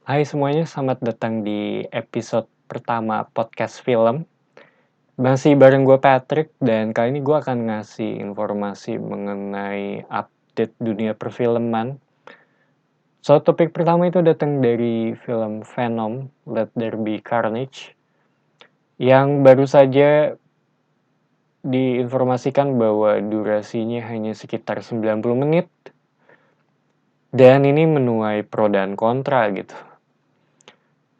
Hai semuanya, selamat datang di episode pertama podcast film. Masih bareng gue Patrick, dan kali ini gue akan ngasih informasi mengenai update dunia perfilman. So, topik pertama itu datang dari film Venom, Let There Be Carnage, yang baru saja diinformasikan bahwa durasinya hanya sekitar 90 menit, dan ini menuai pro dan kontra gitu.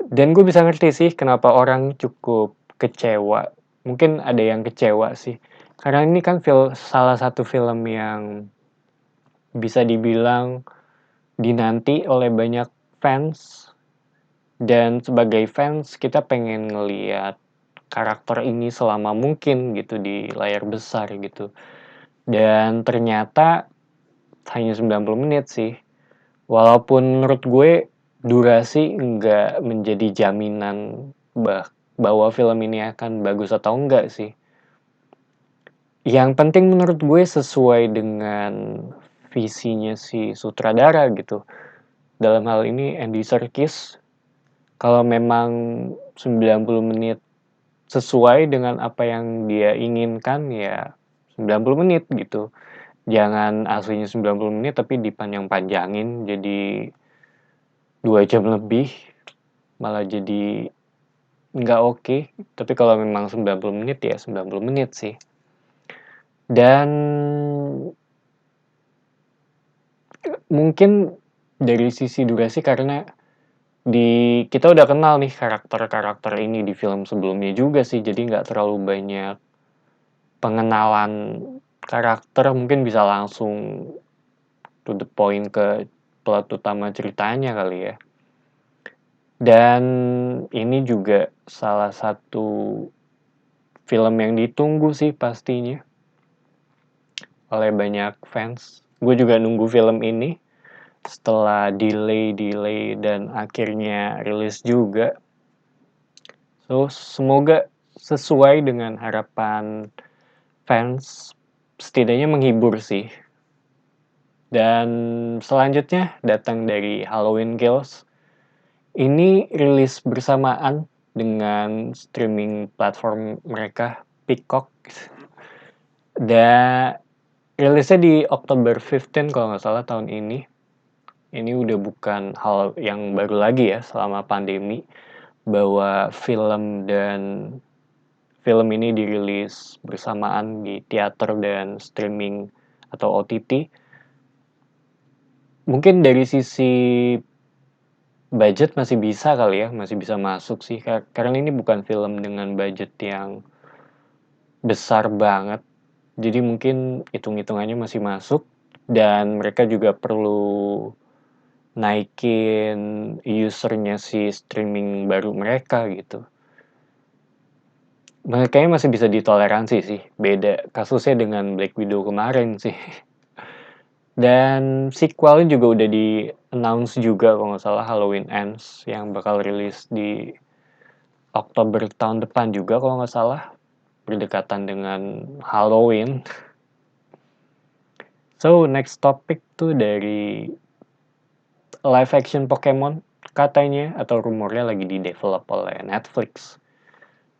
Dan gue bisa ngerti sih kenapa orang cukup kecewa. Mungkin ada yang kecewa sih. Karena ini kan salah satu film yang bisa dibilang dinanti oleh banyak fans. Dan sebagai fans kita pengen ngeliat karakter ini selama mungkin gitu di layar besar gitu. Dan ternyata hanya 90 menit sih. Walaupun menurut gue durasi nggak menjadi jaminan bahwa film ini akan bagus atau enggak sih. Yang penting menurut gue sesuai dengan visinya si sutradara gitu. Dalam hal ini Andy Serkis, kalau memang 90 menit sesuai dengan apa yang dia inginkan ya 90 menit gitu. Jangan aslinya 90 menit tapi dipanjang-panjangin jadi 2 jam lebih, malah jadi nggak oke. Tapi kalau memang 90 menit ya 90 menit sih. Dan mungkin dari sisi durasi karena kita udah kenal nih karakter-karakter ini di film sebelumnya juga sih, jadi nggak terlalu banyak pengenalan karakter, mungkin bisa langsung to the point ke plot utama ceritanya kali ya. Dan ini juga salah satu film yang ditunggu sih pastinya oleh banyak fans. Gue juga nunggu film ini setelah delay dan akhirnya rilis juga. So, semoga sesuai dengan harapan fans, setidaknya menghibur sih. Dan selanjutnya datang dari Halloween Kills. Ini rilis bersamaan dengan streaming platform mereka, Peacock. Dan rilisnya di October 15 kalau nggak salah tahun ini. Ini udah bukan hal yang baru lagi ya selama pandemi, bahwa film ini dirilis bersamaan di teater dan streaming atau OTT. Mungkin dari sisi budget masih bisa kali ya, masih bisa masuk sih. Karena ini bukan film dengan budget yang besar banget. Jadi mungkin hitung-hitungannya masih masuk. Dan mereka juga perlu naikin usernya si streaming baru mereka gitu. Kayaknya masih bisa ditoleransi sih. Beda kasusnya dengan Black Widow kemarin sih. Dan sequelnya juga udah di-announce juga kalau nggak salah, Halloween Ends, yang bakal rilis di Oktober tahun depan juga kalau nggak salah. Berdekatan dengan Halloween. So, next topic tuh dari live action Pokemon katanya, atau rumornya lagi di-develop oleh Netflix.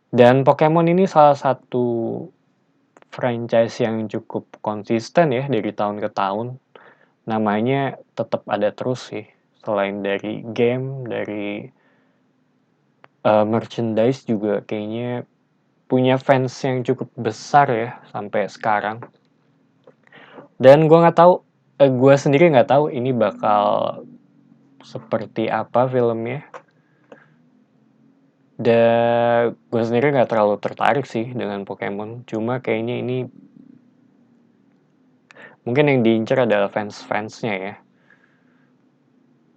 Dan Pokemon ini salah satu franchise yang cukup konsisten ya dari tahun ke tahun. Namanya tetap ada terus sih. Selain dari game, dari merchandise juga kayaknya punya fans yang cukup besar ya sampai sekarang. Dan gue sendiri nggak tahu ini bakal seperti apa filmnya. Dan gue sendiri nggak terlalu tertarik sih dengan Pokemon. Cuma kayaknya ini mungkin yang diincar adalah fans-fansnya ya.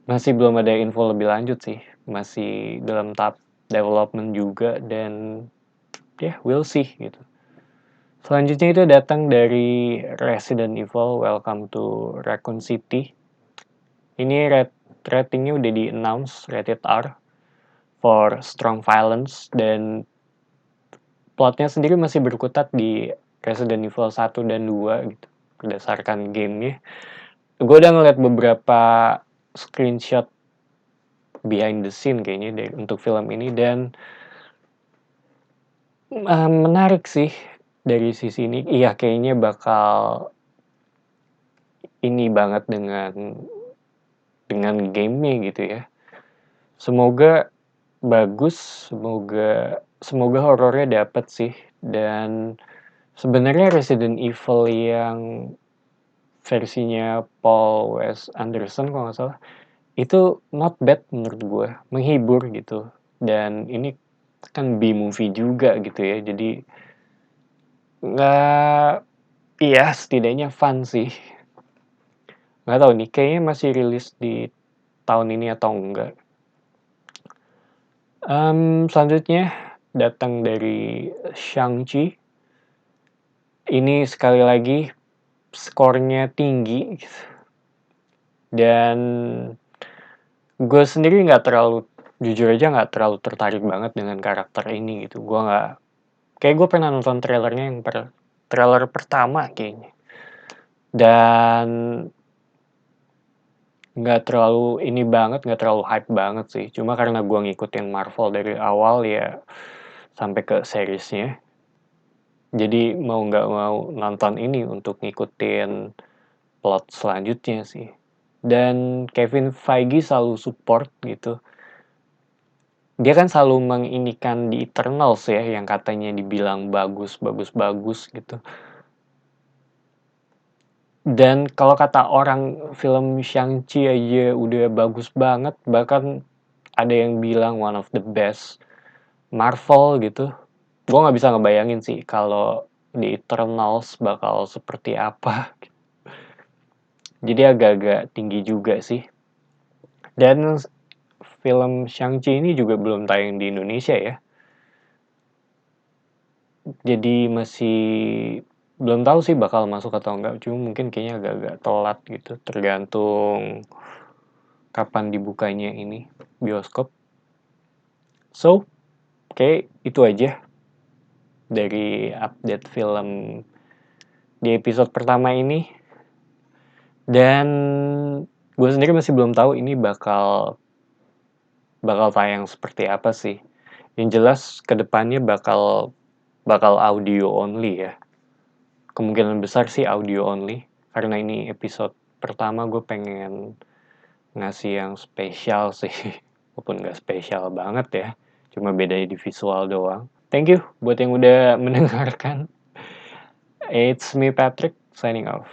Masih belum ada info lebih lanjut sih. Masih dalam tahap development juga, dan we'll see gitu. Selanjutnya itu datang dari Resident Evil Welcome to Raccoon City. Ini ratingnya udah di-announce, rated R for strong violence, dan plotnya sendiri masih berkutat di Resident Evil 1 dan 2 gitu, berdasarkan gamenya. Gue udah ngeliat beberapa screenshot behind the scene kayaknya untuk film ini, dan menarik sih dari sisi ini. Iya, kayaknya bakal ini banget dengan game-nya gitu ya. Semoga bagus, semoga horornya dapet sih. Dan sebenarnya Resident Evil yang versinya Paul Wes Anderson kalau nggak salah, itu not bad menurut gue, menghibur gitu. Dan ini kan B-movie juga gitu ya, jadi nggak, iya setidaknya fun sih. Nggak tahu nih, kayaknya masih rilis di tahun ini atau enggak. Selanjutnya datang dari Shang-Chi. Ini sekali lagi skornya tinggi gitu. Dan gue sendiri jujur aja nggak terlalu tertarik banget dengan karakter ini gitu. Kayak gue pernah nonton trailernya trailer pertama kayaknya. Dan nggak terlalu hype banget sih. Cuma karena gue ngikutin Marvel dari awal ya sampai ke seriesnya. Jadi mau nggak mau nonton ini untuk ngikutin plot selanjutnya sih. Dan Kevin Feige selalu support gitu. Dia kan selalu menginikan di Eternals ya, yang katanya dibilang bagus gitu. Dan kalau kata orang, film Shang-Chi aja udah bagus banget, bahkan ada yang bilang one of the best Marvel gitu. Gue nggak bisa ngebayangin sih kalau di Eternals bakal seperti apa. Jadi agak-agak tinggi juga sih. Dan film Shang-Chi ini juga belum tayang di Indonesia ya. Jadi masih belum tahu sih bakal masuk atau enggak. Cuma mungkin kayaknya agak-agak telat gitu. Tergantung kapan dibukanya ini bioskop. So, oke, itu aja dari update film di episode pertama ini. Dan gue sendiri masih belum tahu ini bakal tayang seperti apa sih. Yang jelas kedepannya bakal audio only ya. Kemungkinan besar sih audio only. Karena ini episode pertama, gue pengen ngasih yang spesial sih. Walaupun nggak spesial banget ya. Cuma bedanya di visual doang. Thank you buat yang udah mendengarkan. It's me Patrick, signing off.